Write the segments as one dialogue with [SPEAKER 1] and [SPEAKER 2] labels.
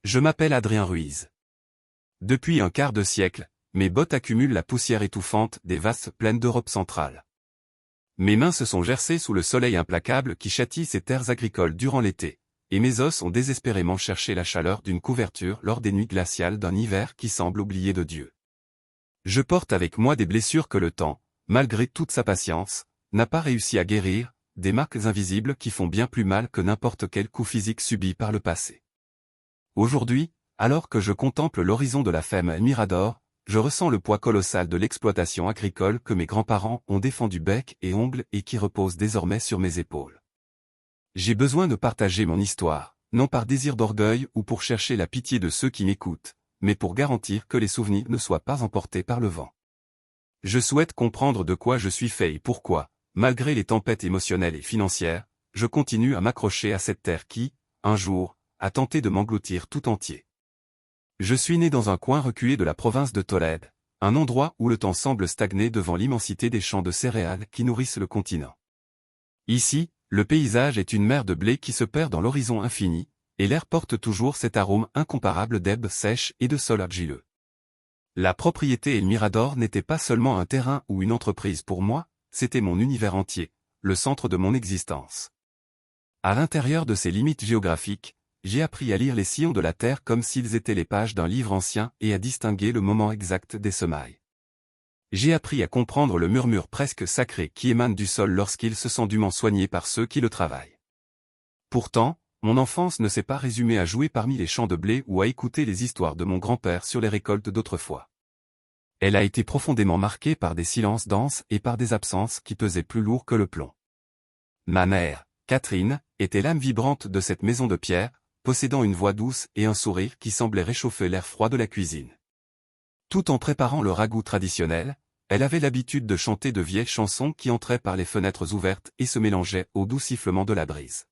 [SPEAKER 1] Je m'appelle Adrien Ruiz. Depuis un quart de siècle, mes bottes accumulent la poussière étouffante des vastes plaines d'Europe centrale. Mes mains se sont gercées sous le soleil implacable qui châtie ces terres agricoles durant l'été, et mes os ont désespérément cherché la chaleur d'une couverture lors des nuits glaciales d'un hiver qui semble oublié de Dieu. Je porte avec moi des blessures que le temps, malgré toute sa patience, n'a pas réussi à guérir, des marques invisibles qui font bien plus mal que n'importe quel coup physique subi par le passé. Aujourd'hui, alors que je contemple l'horizon de la ferme Mirador, je ressens le poids colossal de l'exploitation agricole que mes grands-parents ont défendu bec et ongles et qui repose désormais sur mes épaules. J'ai besoin de partager mon histoire, non par désir d'orgueil ou pour chercher la pitié de ceux qui m'écoutent, mais pour garantir que les souvenirs ne soient pas emportés par le vent. Je souhaite comprendre de quoi je suis fait et pourquoi, malgré les tempêtes émotionnelles et financières, je continue à m'accrocher à cette terre qui, un jour, a tenté de m'engloutir tout entier. Je suis né dans un coin reculé de la province de Tolède, un endroit où le temps semble stagner devant l'immensité des champs de céréales qui nourrissent le continent. Ici, le paysage est une mer de blé qui se perd dans l'horizon infini, et l'air porte toujours cet arôme incomparable d'herbes sèches et de sol argileux. La propriété El Mirador n'était pas seulement un terrain ou une entreprise pour moi, c'était mon univers entier, le centre de mon existence. À l'intérieur de ces limites géographiques, j'ai appris à lire les sillons de la terre comme s'ils étaient les pages d'un livre ancien et à distinguer le moment exact des semailles. J'ai appris à comprendre le murmure presque sacré qui émane du sol lorsqu'il se sent dûment soigné par ceux qui le travaillent. Pourtant, mon enfance ne s'est pas résumée à jouer parmi les champs de blé ou à écouter les histoires de mon grand-père sur les récoltes d'autrefois. Elle a été profondément marquée par des silences denses et par des absences qui pesaient plus lourd que le plomb. Ma mère, Catherine, était l'âme vibrante de cette maison de pierre, possédant une voix douce et un sourire qui semblait réchauffer l'air froid de la cuisine. Tout en préparant le ragoût traditionnel, elle avait l'habitude de chanter de vieilles chansons qui entraient par les fenêtres ouvertes et se mélangeaient au doux sifflement de la brise.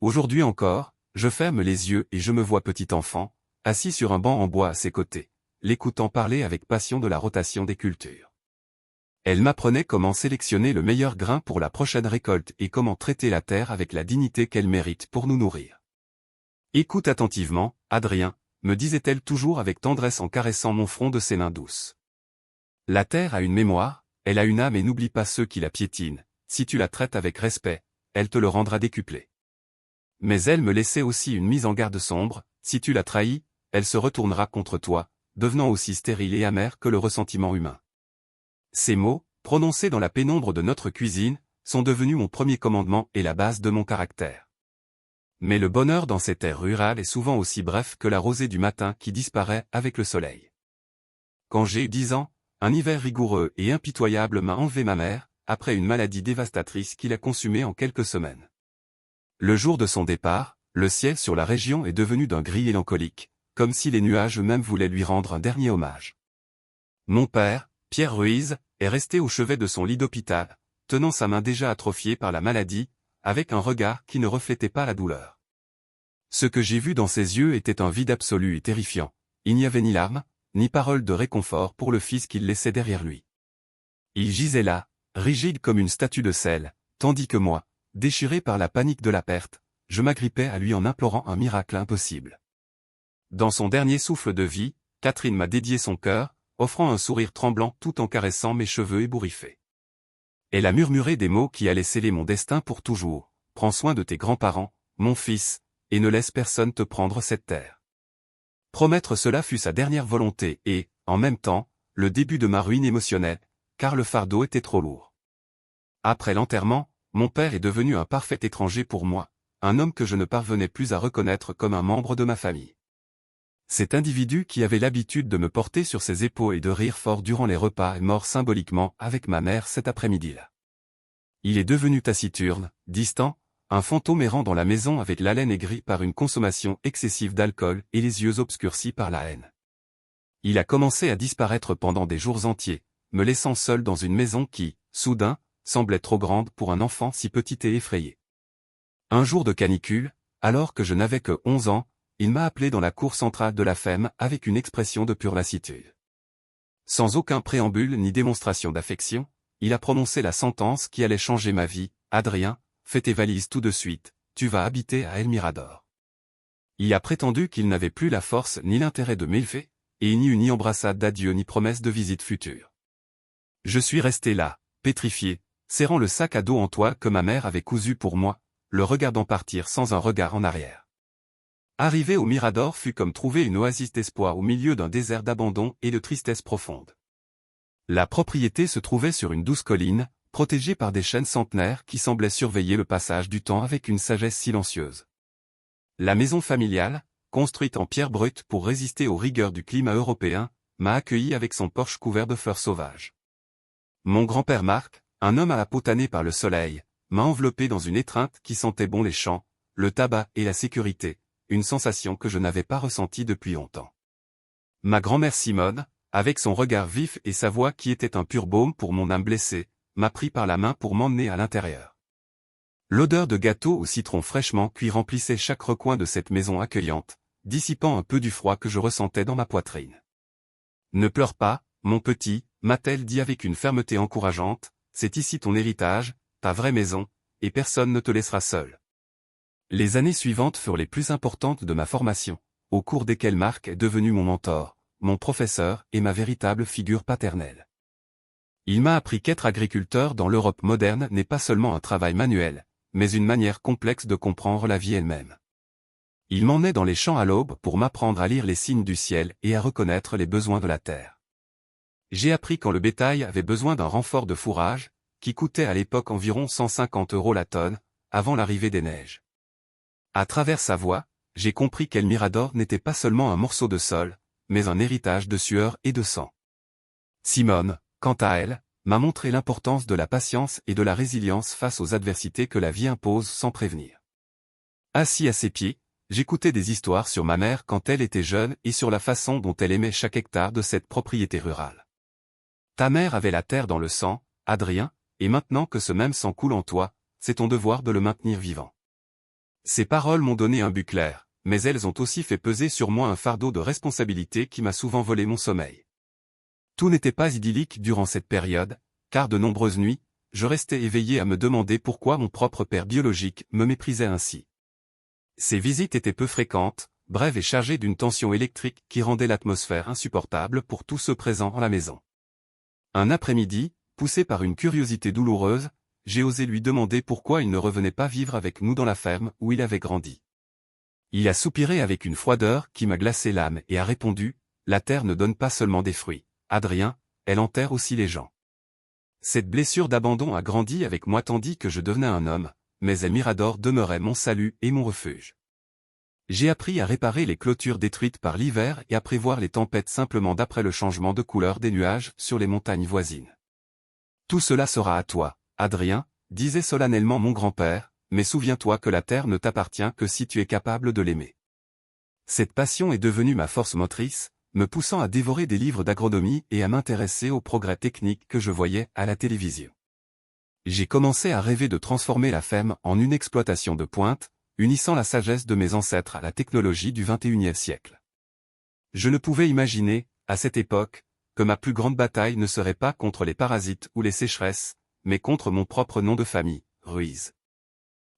[SPEAKER 1] Aujourd'hui encore, je ferme les yeux et je me vois petit enfant, assis sur un banc en bois à ses côtés, l'écoutant parler avec passion de la rotation des cultures. Elle m'apprenait comment sélectionner le meilleur grain pour la prochaine récolte et comment traiter la terre avec la dignité qu'elle mérite pour nous nourrir. Écoute attentivement, Adrien, me disait-elle toujours avec tendresse en caressant mon front de ses mains douces. La terre a une mémoire, elle a une âme et n'oublie pas ceux qui la piétinent, si tu la traites avec respect, elle te le rendra décuplé. Mais elle me laissait aussi une mise en garde sombre, si tu la trahis, elle se retournera contre toi, devenant aussi stérile et amère que le ressentiment humain. Ces mots, prononcés dans la pénombre de notre cuisine, sont devenus mon premier commandement et la base de mon caractère. Mais le bonheur dans ces terres rurales est souvent aussi bref que la rosée du matin qui disparaît avec le soleil. Quand j'ai eu 10 ans, un hiver rigoureux et impitoyable m'a enlevé ma mère, après une maladie dévastatrice qui l'a consumée en quelques semaines. Le jour de son départ, le ciel sur la région est devenu d'un gris mélancolique, comme si les nuages eux-mêmes voulaient lui rendre un dernier hommage. Mon père, Pierre Ruiz, est resté au chevet de son lit d'hôpital, tenant sa main déjà atrophiée par la maladie, avec un regard qui ne reflétait pas la douleur. Ce que j'ai vu dans ses yeux était un vide absolu et terrifiant. Il n'y avait ni larmes, ni paroles de réconfort pour le fils qu'il laissait derrière lui. Il gisait là, rigide comme une statue de sel, tandis que moi, déchiré par la panique de la perte, je m'agrippais à lui en implorant un miracle impossible. Dans son dernier souffle de vie, Catherine m'a dédié son cœur, offrant un sourire tremblant tout en caressant mes cheveux ébouriffés. Elle a murmuré des mots qui allaient sceller mon destin pour toujours. Prends soin de tes grands-parents, mon fils, et ne laisse personne te prendre cette terre. Promettre cela fut sa dernière volonté et, en même temps, le début de ma ruine émotionnelle, car le fardeau était trop lourd. Après l'enterrement, mon père est devenu un parfait étranger pour moi, un homme que je ne parvenais plus à reconnaître comme un membre de ma famille. Cet individu qui avait l'habitude de me porter sur ses épaules et de rire fort durant les repas est mort symboliquement avec ma mère cet après-midi-là. Il est devenu taciturne, distant, un fantôme errant dans la maison avec l'haleine aigrie par une consommation excessive d'alcool et les yeux obscurcis par la haine. Il a commencé à disparaître pendant des jours entiers, me laissant seul dans une maison qui, soudain, semblait trop grande pour un enfant si petit et effrayé. Un jour de canicule, alors que je n'avais que 11 ans, il m'a appelé dans la cour centrale de la ferme avec une expression de pure lassitude. Sans aucun préambule ni démonstration d'affection, il a prononcé la sentence qui allait changer ma vie. Adrien, fais tes valises tout de suite, tu vas habiter à El Mirador. Il a prétendu qu'il n'avait plus la force ni l'intérêt de m'élever, et il n'y eut ni embrassade d'adieu ni promesse de visite future. Je suis resté là, pétrifié, serrant le sac à dos en toile que ma mère avait cousu pour moi, le regardant partir sans un regard en arrière. Arriver au Mirador fut comme trouver une oasis d'espoir au milieu d'un désert d'abandon et de tristesse profonde. La propriété se trouvait sur une douce colline, protégée par des chênes centenaires qui semblaient surveiller le passage du temps avec une sagesse silencieuse. La maison familiale, construite en pierre brute pour résister aux rigueurs du climat européen, m'a accueilli avec son porche couvert de fleurs sauvages. Mon grand-père Marc, un homme à la peau tannée par le soleil, m'a enveloppé dans une étreinte qui sentait bon les champs, le tabac et la sécurité, une sensation que je n'avais pas ressentie depuis longtemps. Ma grand-mère Simone, avec son regard vif et sa voix qui était un pur baume pour mon âme blessée, m'a pris par la main pour m'emmener à l'intérieur. L'odeur de gâteau au citron fraîchement cuit remplissait chaque recoin de cette maison accueillante, dissipant un peu du froid que je ressentais dans ma poitrine. « Ne pleure pas, mon petit », m'a-t-elle dit avec une fermeté encourageante, « c'est ici ton héritage, ta vraie maison, et personne ne te laissera seul. » Les années suivantes furent les plus importantes de ma formation, au cours desquelles Marc est devenu mon mentor, mon professeur et ma véritable figure paternelle. Il m'a appris qu'être agriculteur dans l'Europe moderne n'est pas seulement un travail manuel, mais une manière complexe de comprendre la vie elle-même. Il m'emmenait dans les champs à l'aube pour m'apprendre à lire les signes du ciel et à reconnaître les besoins de la terre. J'ai appris quand le bétail avait besoin d'un renfort de fourrage, qui coûtait à l'époque environ 150 € la tonne, avant l'arrivée des neiges. À travers sa voix, j'ai compris qu'El Mirador n'était pas seulement un morceau de sol, mais un héritage de sueur et de sang. Simone, quant à elle, m'a montré l'importance de la patience et de la résilience face aux adversités que la vie impose sans prévenir. Assis à ses pieds, j'écoutais des histoires sur ma mère quand elle était jeune et sur la façon dont elle aimait chaque hectare de cette propriété rurale. Ta mère avait la terre dans le sang, Adrien, et maintenant que ce même sang coule en toi, c'est ton devoir de le maintenir vivant. Ces paroles m'ont donné un but clair, mais elles ont aussi fait peser sur moi un fardeau de responsabilité qui m'a souvent volé mon sommeil. Tout n'était pas idyllique durant cette période, car de nombreuses nuits, je restais éveillé à me demander pourquoi mon propre père biologique me méprisait ainsi. Ces visites étaient peu fréquentes, brèves et chargées d'une tension électrique qui rendait l'atmosphère insupportable pour tous ceux présents en la maison. Un après-midi, poussé par une curiosité douloureuse, j'ai osé lui demander pourquoi il ne revenait pas vivre avec nous dans la ferme où il avait grandi. Il a soupiré avec une froideur qui m'a glacé l'âme et a répondu, « La terre ne donne pas seulement des fruits, Adrien, elle enterre aussi les gens. » Cette blessure d'abandon a grandi avec moi tandis que je devenais un homme, mais El Mirador demeurait mon salut et mon refuge. J'ai appris à réparer les clôtures détruites par l'hiver et à prévoir les tempêtes simplement d'après le changement de couleur des nuages sur les montagnes voisines. Tout cela sera à toi, Adrien, disait solennellement mon grand-père, mais souviens-toi que la terre ne t'appartient que si tu es capable de l'aimer. Cette passion est devenue ma force motrice, me poussant à dévorer des livres d'agronomie et à m'intéresser aux progrès techniques que je voyais à la télévision. J'ai commencé à rêver de transformer la ferme en une exploitation de pointe, unissant la sagesse de mes ancêtres à la technologie du XXIe siècle. Je ne pouvais imaginer, à cette époque, que ma plus grande bataille ne serait pas contre les parasites ou les sécheresses, mais contre mon propre nom de famille, Ruiz.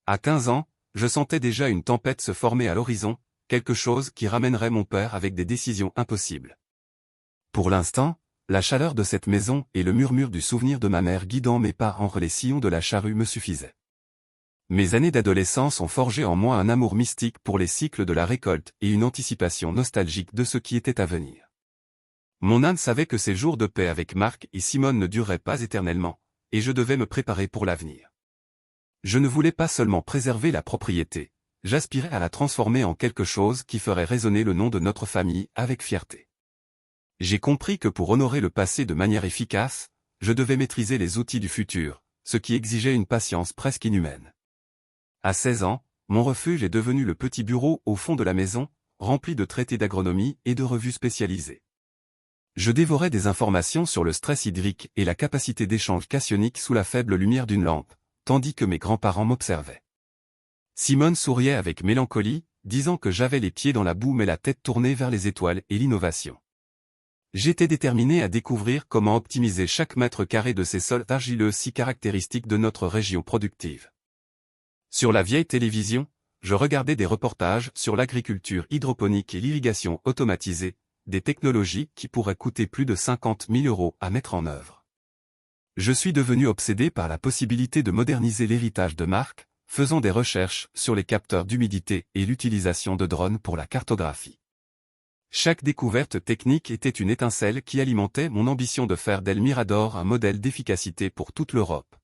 [SPEAKER 1] À 15 ans, je sentais déjà une tempête se former à l'horizon, quelque chose qui ramènerait mon père avec des décisions impossibles. Pour l'instant, la chaleur de cette maison et le murmure du souvenir de ma mère guidant mes pas entre les sillons de la charrue me suffisaient. Mes années d'adolescence ont forgé en moi un amour mystique pour les cycles de la récolte et une anticipation nostalgique de ce qui était à venir. Mon âme savait que ces jours de paix avec Marc et Simone ne dureraient pas éternellement, et je devais me préparer pour l'avenir. Je ne voulais pas seulement préserver la propriété, j'aspirais à la transformer en quelque chose qui ferait résonner le nom de notre famille avec fierté. J'ai compris que pour honorer le passé de manière efficace, je devais maîtriser les outils du futur, ce qui exigeait une patience presque inhumaine. À 16 ans, mon refuge est devenu le petit bureau au fond de la maison, rempli de traités d'agronomie et de revues spécialisées. Je dévorais des informations sur le stress hydrique et la capacité d'échange cationique sous la faible lumière d'une lampe, tandis que mes grands-parents m'observaient. Simone souriait avec mélancolie, disant que j'avais les pieds dans la boue mais la tête tournée vers les étoiles et l'innovation. J'étais déterminé à découvrir comment optimiser chaque mètre carré de ces sols argileux si caractéristiques de notre région productive. Sur la vieille télévision, je regardais des reportages sur l'agriculture hydroponique et l'irrigation automatisée, des technologies qui pourraient coûter plus de 50 000 € à mettre en œuvre. Je suis devenu obsédé par la possibilité de moderniser l'héritage de Marc, faisant des recherches sur les capteurs d'humidité et l'utilisation de drones pour la cartographie. Chaque découverte technique était une étincelle qui alimentait mon ambition de faire d'El Mirador un modèle d'efficacité pour toute l'Europe.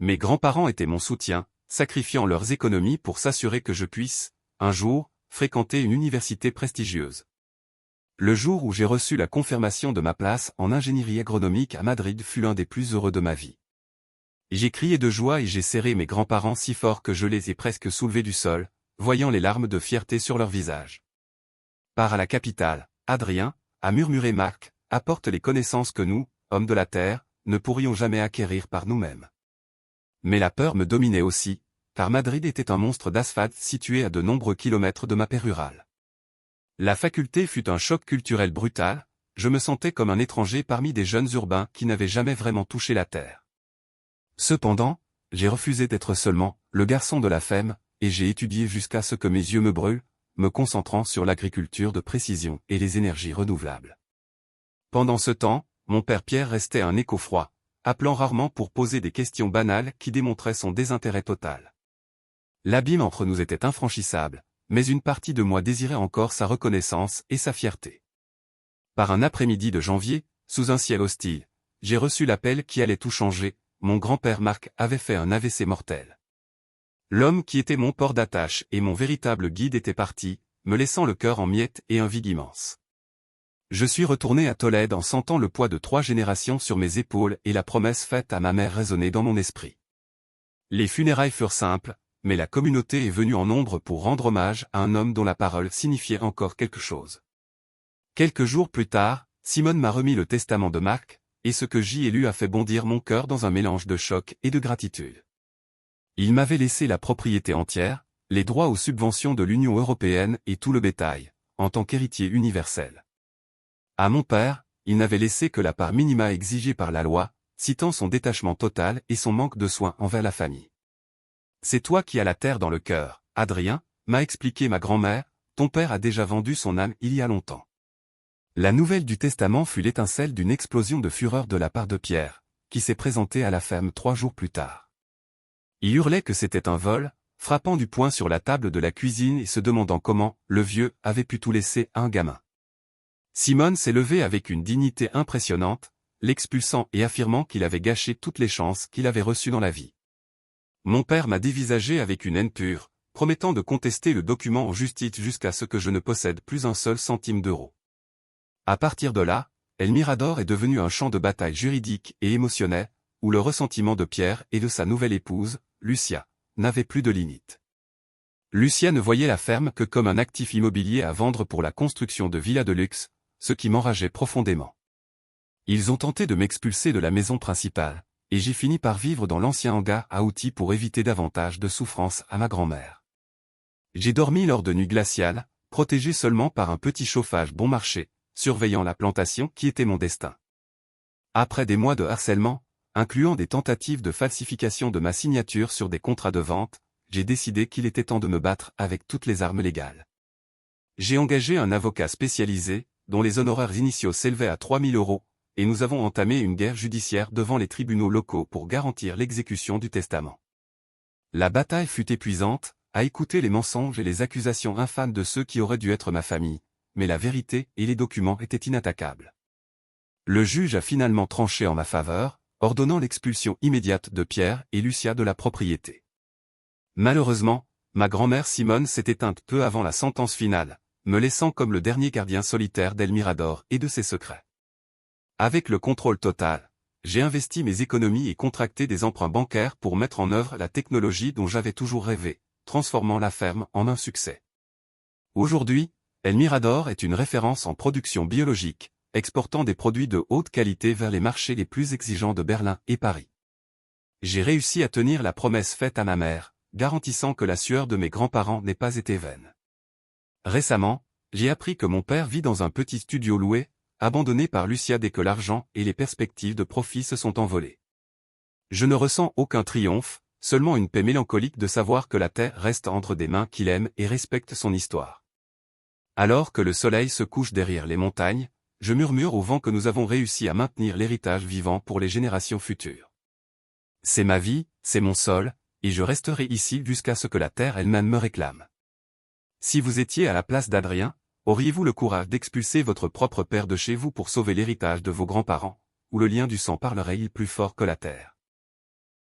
[SPEAKER 1] Mes grands-parents étaient mon soutien, sacrifiant leurs économies pour s'assurer que je puisse, un jour, fréquenter une université prestigieuse. Le jour où j'ai reçu la confirmation de ma place en ingénierie agronomique à Madrid fut l'un des plus heureux de ma vie. J'ai crié de joie et j'ai serré mes grands-parents si fort que je les ai presque soulevés du sol, voyant les larmes de fierté sur leur visage. Pars à la capitale, Adrien, a murmuré Marc, apporte les connaissances que nous, hommes de la terre, ne pourrions jamais acquérir par nous-mêmes. Mais la peur me dominait aussi, car Madrid était un monstre d'asphalte situé à de nombreux kilomètres de ma paix rurale. La faculté fut un choc culturel brutal, je me sentais comme un étranger parmi des jeunes urbains qui n'avaient jamais vraiment touché la terre. Cependant, j'ai refusé d'être seulement le garçon de la ferme, et j'ai étudié jusqu'à ce que mes yeux me brûlent, me concentrant sur l'agriculture de précision et les énergies renouvelables. Pendant ce temps, mon père Pierre restait un écho froid, appelant rarement pour poser des questions banales qui démontraient son désintérêt total. L'abîme entre nous était infranchissable, mais une partie de moi désirait encore sa reconnaissance et sa fierté. Par un après-midi de janvier, sous un ciel hostile, j'ai reçu l'appel qui allait tout changer, mon grand-père Marc avait fait un AVC mortel. L'homme qui était mon port d'attache et mon véritable guide était parti, me laissant le cœur en miettes et un vide immense. Je suis retourné à Tolède en sentant le poids de 3 générations sur mes épaules et la promesse faite à ma mère résonner dans mon esprit. Les funérailles furent simples, mais la communauté est venue en nombre pour rendre hommage à un homme dont la parole signifiait encore quelque chose. Quelques jours plus tard, Simone m'a remis le testament de Marc, et ce que j'y ai lu a fait bondir mon cœur dans un mélange de choc et de gratitude. Il m'avait laissé la propriété entière, les droits aux subventions de l'Union européenne et tout le bétail, en tant qu'héritier universel. À mon père, il n'avait laissé que la part minima exigée par la loi, citant son détachement total et son manque de soins envers la famille. C'est toi qui as la terre dans le cœur, Adrien, m'a expliqué ma grand-mère, ton père a déjà vendu son âme il y a longtemps. La nouvelle du testament fut l'étincelle d'une explosion de fureur de la part de Pierre, qui s'est présenté à la ferme 3 jours plus tard. Il hurlait que c'était un vol, frappant du poing sur la table de la cuisine et se demandant comment, le vieux, avait pu tout laisser à un gamin. Simone s'est levée avec une dignité impressionnante, l'expulsant et affirmant qu'il avait gâché toutes les chances qu'il avait reçues dans la vie. Mon père m'a dévisagé avec une haine pure, promettant de contester le document en justice jusqu'à ce que je ne possède plus un seul centime d'euro. À partir de là, El Mirador est devenu un champ de bataille juridique et émotionnel, où le ressentiment de Pierre et de sa nouvelle épouse, Lucia, n'avait plus de limite. Lucia ne voyait la ferme que comme un actif immobilier à vendre pour la construction de villas de luxe, ce qui m'enrageait profondément. Ils ont tenté de m'expulser de la maison principale, et j'ai fini par vivre dans l'ancien hangar à outils pour éviter davantage de souffrance à ma grand-mère. J'ai dormi lors de nuits glaciales, protégé seulement par un petit chauffage bon marché, surveillant la plantation qui était mon destin. Après des mois de harcèlement, incluant des tentatives de falsification de ma signature sur des contrats de vente, j'ai décidé qu'il était temps de me battre avec toutes les armes légales. J'ai engagé un avocat spécialisé, dont les honoraires initiaux s'élevaient à 3 000 €, et nous avons entamé une guerre judiciaire devant les tribunaux locaux pour garantir l'exécution du testament. La bataille fut épuisante, à écouter les mensonges et les accusations infâmes de ceux qui auraient dû être ma famille, mais la vérité et les documents étaient inattaquables. Le juge a finalement tranché en ma faveur, ordonnant l'expulsion immédiate de Pierre et Lucia de la propriété. Malheureusement, ma grand-mère Simone s'est éteinte peu avant la sentence finale, me laissant comme le dernier gardien solitaire d'El Mirador et de ses secrets. Avec le contrôle total, j'ai investi mes économies et contracté des emprunts bancaires pour mettre en œuvre la technologie dont j'avais toujours rêvé, transformant la ferme en un succès. Aujourd'hui, El Mirador est une référence en production biologique, exportant des produits de haute qualité vers les marchés les plus exigeants de Berlin et Paris. J'ai réussi à tenir la promesse faite à ma mère, garantissant que la sueur de mes grands-parents n'ait pas été vaine. Récemment, j'ai appris que mon père vit dans un petit studio loué, abandonné par Lucia dès que l'argent et les perspectives de profit se sont envolés. Je ne ressens aucun triomphe, seulement une paix mélancolique de savoir que la terre reste entre des mains qu'il aime et respecte son histoire. Alors que le soleil se couche derrière les montagnes, je murmure au vent que nous avons réussi à maintenir l'héritage vivant pour les générations futures. C'est ma vie, c'est mon sol, et je resterai ici jusqu'à ce que la terre elle-même me réclame. Si vous étiez à la place d'Adrien, auriez-vous le courage d'expulser votre propre père de chez vous pour sauver l'héritage de vos grands-parents, ou le lien du sang parlerait-il plus fort que la terre ?